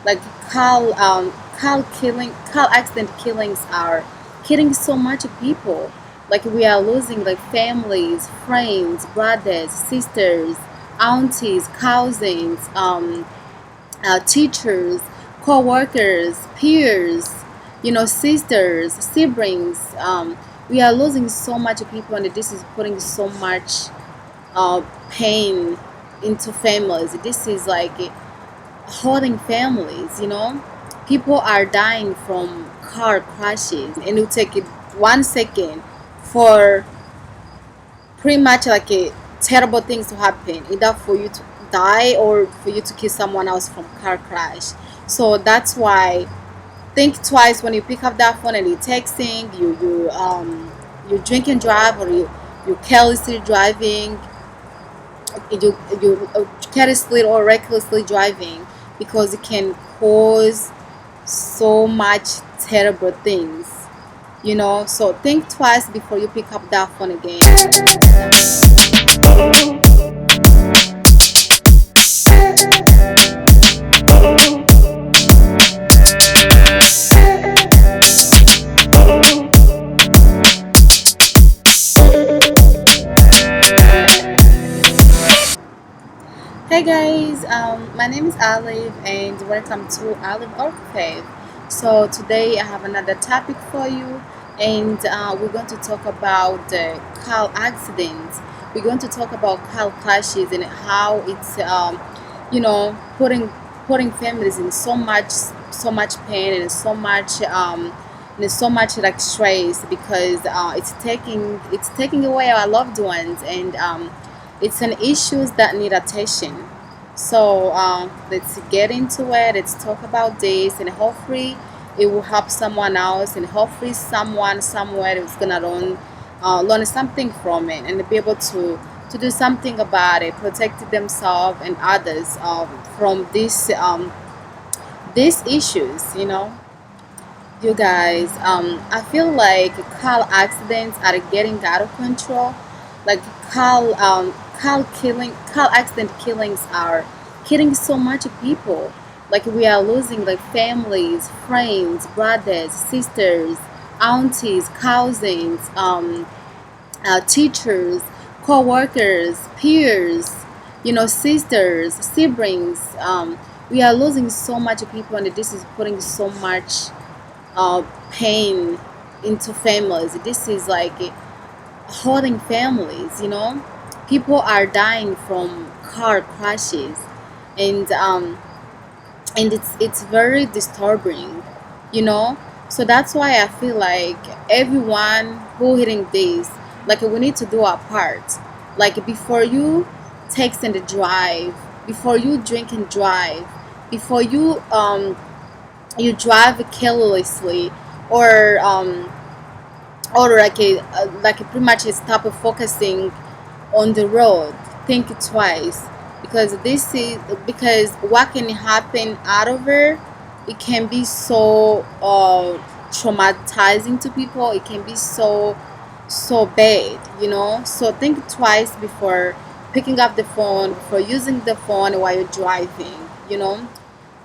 Like car accident killings are killing so much people. Like we are losing like families, friends, brothers, sisters, aunties, cousins, teachers, co-workers, peers, sisters, siblings. We are losing so much people, and this is putting so much pain into families. This is like hurting families. People are dying from car crashes, and it will take it 1 second for pretty much like a terrible things to happen, either for you to die or for you to kill someone else from car crash. So that's why think twice when you pick up that phone and you're texting, you drink and drive, or you carelessly driving, you carelessly or recklessly driving, because it can cause so much terrible things. So think twice before you pick up that phone again. Hey guys, my name is Olive and welcome to Olive Orchid. So today I have another topic for you, and we're going to talk about car accidents. We're going to talk about car crashes and how it's putting families in so much pain and so much like stress, because it's taking away our loved ones, and it's an issues that need attention. So let's get into it. Let's talk about this, and hopefully it will help someone else, and hopefully someone somewhere is gonna learn something from it and be able to do something about it, protect themselves and others from these issues. You guys, I feel like car accidents are getting out of control. Like car accident killings are killing so much people. Like we are losing like families, friends, brothers, sisters, aunties, cousins, teachers, co-workers, peers, sisters, siblings. We are losing so much people, and this is putting so much pain into families. This is like hurting families. People are dying from car crashes, and it's very disturbing. So that's why I feel like everyone who hitting this, like we need to do our part. Like before you text and drive, before you drink and drive, before you drive carelessly, or pretty much stop focusing on the road. Think twice, because what can happen out of it can be so traumatizing to people. It can be so bad. So think twice before picking up the phone, before using the phone while you're driving.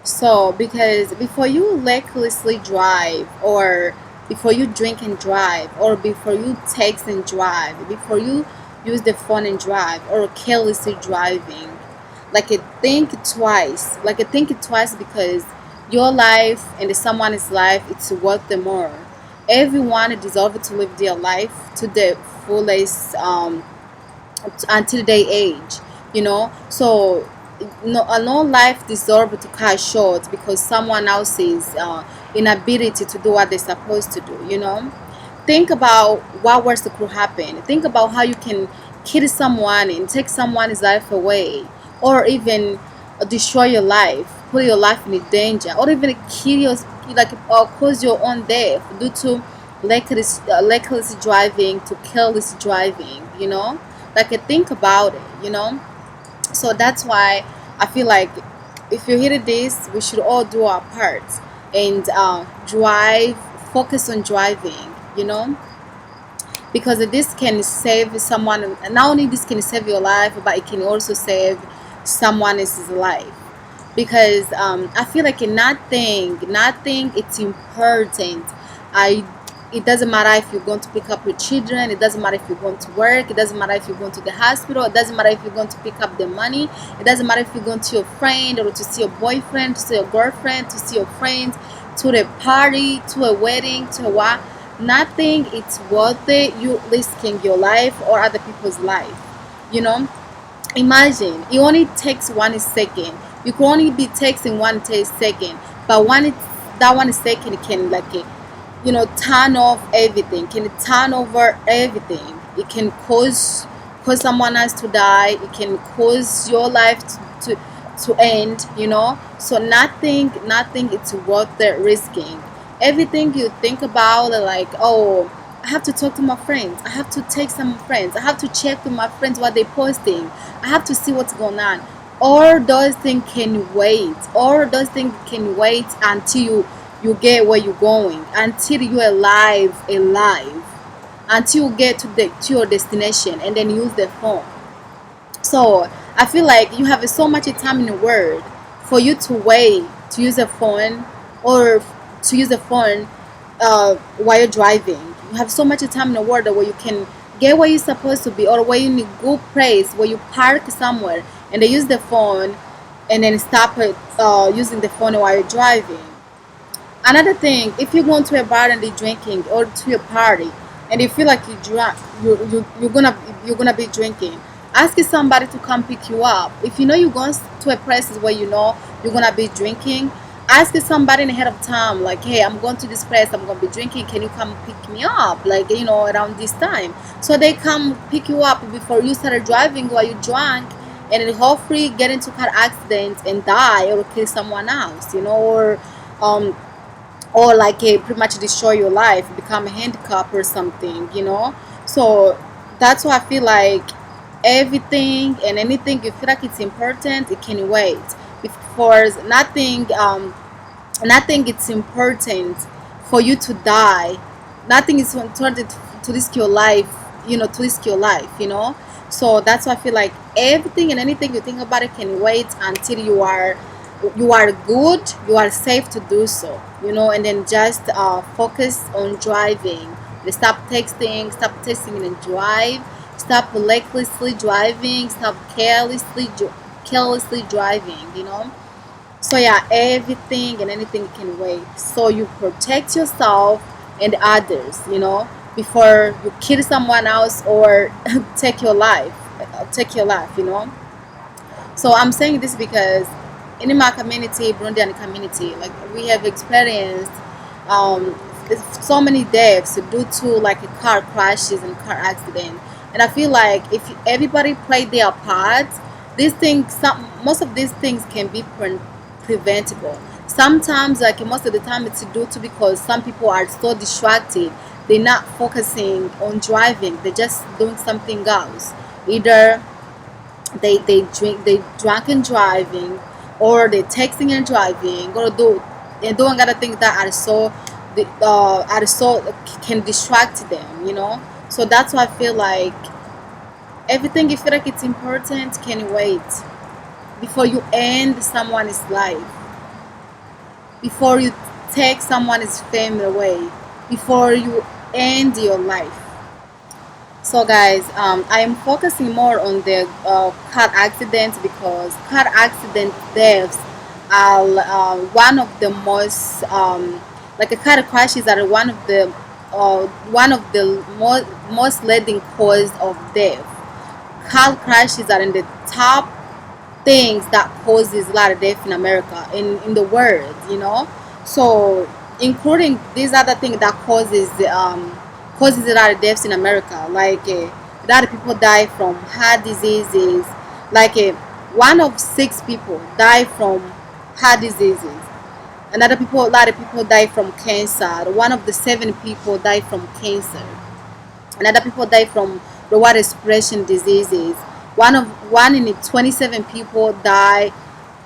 So, because before you recklessly drive, or before you drink and drive, or before you text and drive, before you use the phone and drive, or carelessly driving, think twice. Think it twice, because your life and someone's life, it's worth the more. Everyone deserves to live their life to the fullest, until they age. So no life deserves to cut short because someone else's inability to do what they're supposed to do. Think about what worse could happen. Think about how you can kill someone and take someone's life away, or even destroy your life, put your life in danger, or even kill your, or cause your own death due to reckless driving, to careless driving. Think about it. So that's why I feel like if you hear this, we should all do our part and drive, focus on driving, because this can save someone. Not only this can save your life, but it can also save someone else's life. because I feel like nothing it's important. I It doesn't matter if you're going to pick up your children, it doesn't matter if you're going to work, it doesn't matter if you're going to the hospital, it doesn't matter if you're going to pick up the money, it doesn't matter if you're going to your friend or to see your boyfriend, to see your girlfriend, to see your friends, to the party, to a wedding, to a what. Nothing it's worth it you risking your life or other people's life, you know. Imagine it only takes 1 second. You can only be texting 1 second, but that 1 second can turn off everything. Can turn over everything. It can cause someone else to die. It can cause your life to end. So nothing it's worth the risking. Everything you think about, like, oh, I have to talk to my friends. I have to text some friends. I have to check with my friends what they're posting. I have to see what's going on. All those things can wait. All those things can wait until you get where you're going, until you're alive, until you get to your destination, and then use the phone. So I feel like you have so much time in the world for you to wait to use a phone, or to use a phone while you're driving. You have so much time in the world where you can get where you're supposed to be, or where you need good place where you park somewhere and they use the phone, and then stop it using the phone while you're driving. Another thing, if you go to a bar and they're drinking, or to a party and you feel like you drunk, you're gonna be drinking, ask somebody to come pick you up. If you know you're going to a place where you know you're gonna be drinking, ask somebody ahead of time, like, hey, I'm going to this place, I'm gonna be drinking, can you come pick me up, like, around this time, so they come pick you up before you start driving while you're drunk, and then hopefully get into car accidents and die or kill someone else, um like pretty much destroy your life, become a handicap or something. So that's why I feel like everything and anything you feel like it's important, it can wait. Because nothing it's important for you to die. Nothing is important to risk your life, so that's why I feel like everything and anything you think about it can wait until you are good, you are safe to do so, and then just focus on driving. Stop texting and drive. Stop recklessly driving. Stop carelessly driving, so yeah, everything and anything can wait. So you protect yourself and others, before you kill someone else or take your life. So I'm saying this because in my community, Burundian community, like, we have experienced um, so many deaths due to like car crashes and car accidents. And I feel like if everybody played their part, most of these things can be preventable. Sometimes, like most of the time, it's due to because some people are so distracted, they're not focusing on driving, they're just doing something else. Either they drunk and driving, or they texting and driving, or doing other things that are so can distract them. So that's why I feel like everything you feel like it's important can wait, before you end someone's life, before you take someone's family away, before you end your life. So, guys, I am focusing more on the car accidents, because car accident deaths are one of the most, like, car crashes are one of the most leading cause of death. Car crashes are in the top things that causes a lot of death in America, in the world. So, including these other things that causes a lot of deaths in America, like a lot of people die from heart diseases, like 1 of 6 people die from heart diseases. A lot of people die from cancer. 1 of the 7 people die from cancer. Another people die from lower respiration diseases. One in 27 people die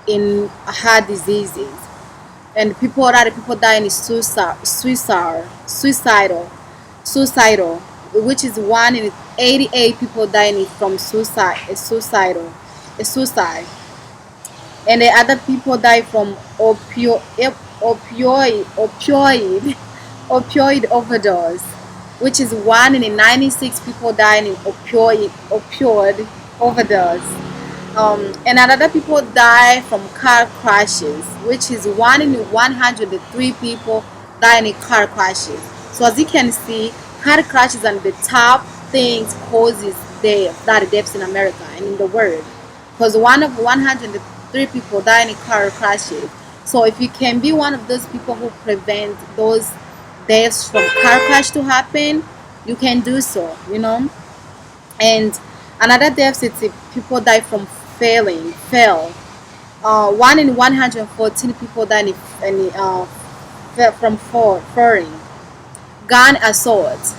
in heart diseases, and a lot of people die in suicidal, which is 1 in 88 people dying from suicide. and the other people die from opioid opioid overdose, which is 1 in 96 people dying in opioid overdose. And another people die from car crashes, which is 1 in 103 people dying in car crashes. So as you can see, car crashes are the top things causes deaths in America and in the world, because one of 103 people dying in car crashes. So if you can be one of those people who prevent those deaths from car crash to happen, you can do so, and another death is if people die from fail. 1 in 114 people die from falling. Gun assault.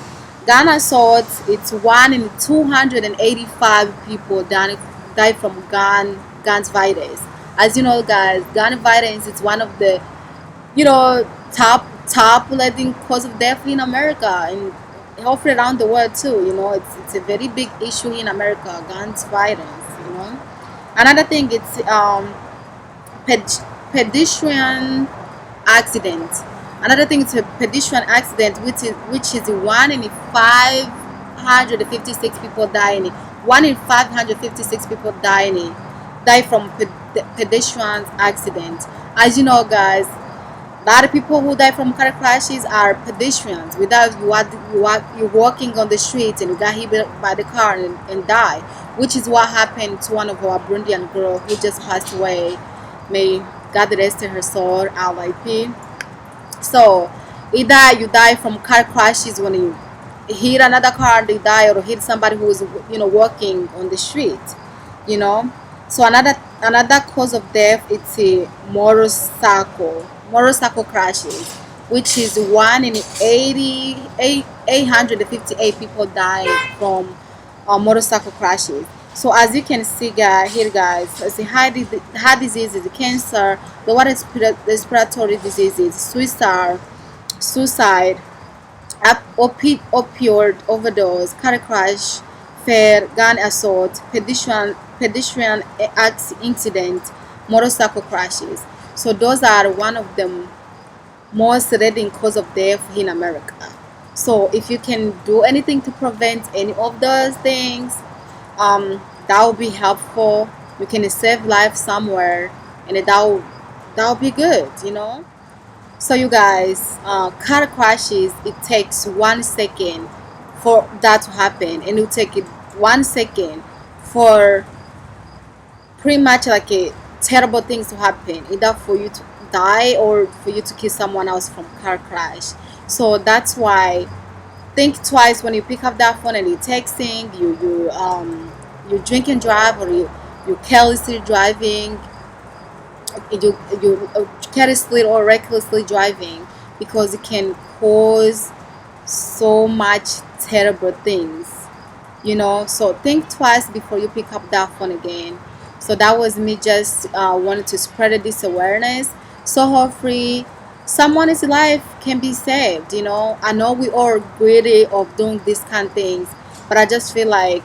Gun assault, it's 1 in 285 people die from guns violence. As you know, guys, gun violence is one of the top leading cause of death in America and hopefully around the world too. It's a very big issue in America, guns violence. Another thing, it's pedestrian accident. Another thing is a pedestrian accident, which is 1 in 556 people dying. 1 in 556 people die from pedestrian accident. As you know, guys, a lot of people who die from car crashes are pedestrians. Without you're walking on the street and you got hit by the car and die, which is what happened to one of our Burundian girl who just passed away. May God rest her soul, R.I.P. So either you die from car crashes when you hit another car, they die, or hit somebody who is walking on the street. You know. So another cause of death, it's a motorcycle crashes, which is 1 in 858 people die from motorcycle crashes. So as you can see, guys, it's a heart diseases, cancer, the respiratory diseases, suicide, opioid overdose, car crash, fare, gun assault, pedestrian incident, motorcycle crashes. So those are one of the most leading cause of death in America. So if you can do anything to prevent any of those things, that will be helpful. You can save life somewhere, and that will be good. So you guys, car crashes, it takes 1 second for that to happen, and it will take it 1 second for pretty much like a terrible things to happen, either for you to die or for you to kill someone else from car crash. So that's why think twice when you pick up that phone and you're texting, you drink and drive, or you carelessly driving, you carelessly or recklessly driving, because it can cause so much terrible things. So think twice before you pick up that phone again. So that was me just wanted to spread this awareness, so hopefully someone's life can be saved. I know we are greedy of doing these kind of things, but I just feel like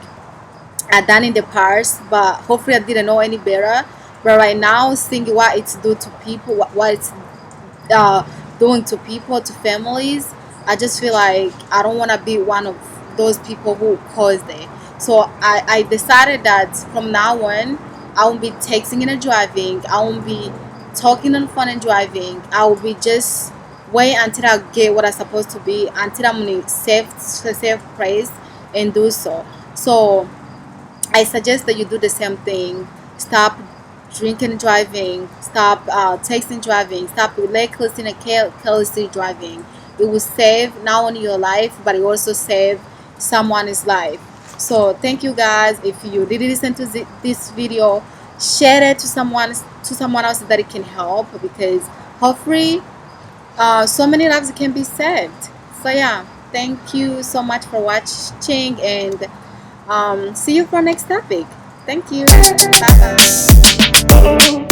I done in the past, but hopefully I didn't know any better. But right now, seeing what it's do to people, what it's uh, doing to people, to families, I just feel like I don't want to be one of those people who caused it. So I decided that from now on, I won't be texting and driving. I won't be talking on the phone and driving. I will be just wait until I get what I'm supposed to be, until I'm in a safe place, and do so. So I suggest that you do the same thing. Stop drinking and driving. Stop texting driving. Stop recklessly and carelessly driving. It will save not only your life, but it also save someone's life. So thank you guys. If you did listen to this video, share it to someone else that it can help, because hopefully so many lives can be saved. So yeah, thank you so much for watching, and see you for next topic. Thank you. Bye bye.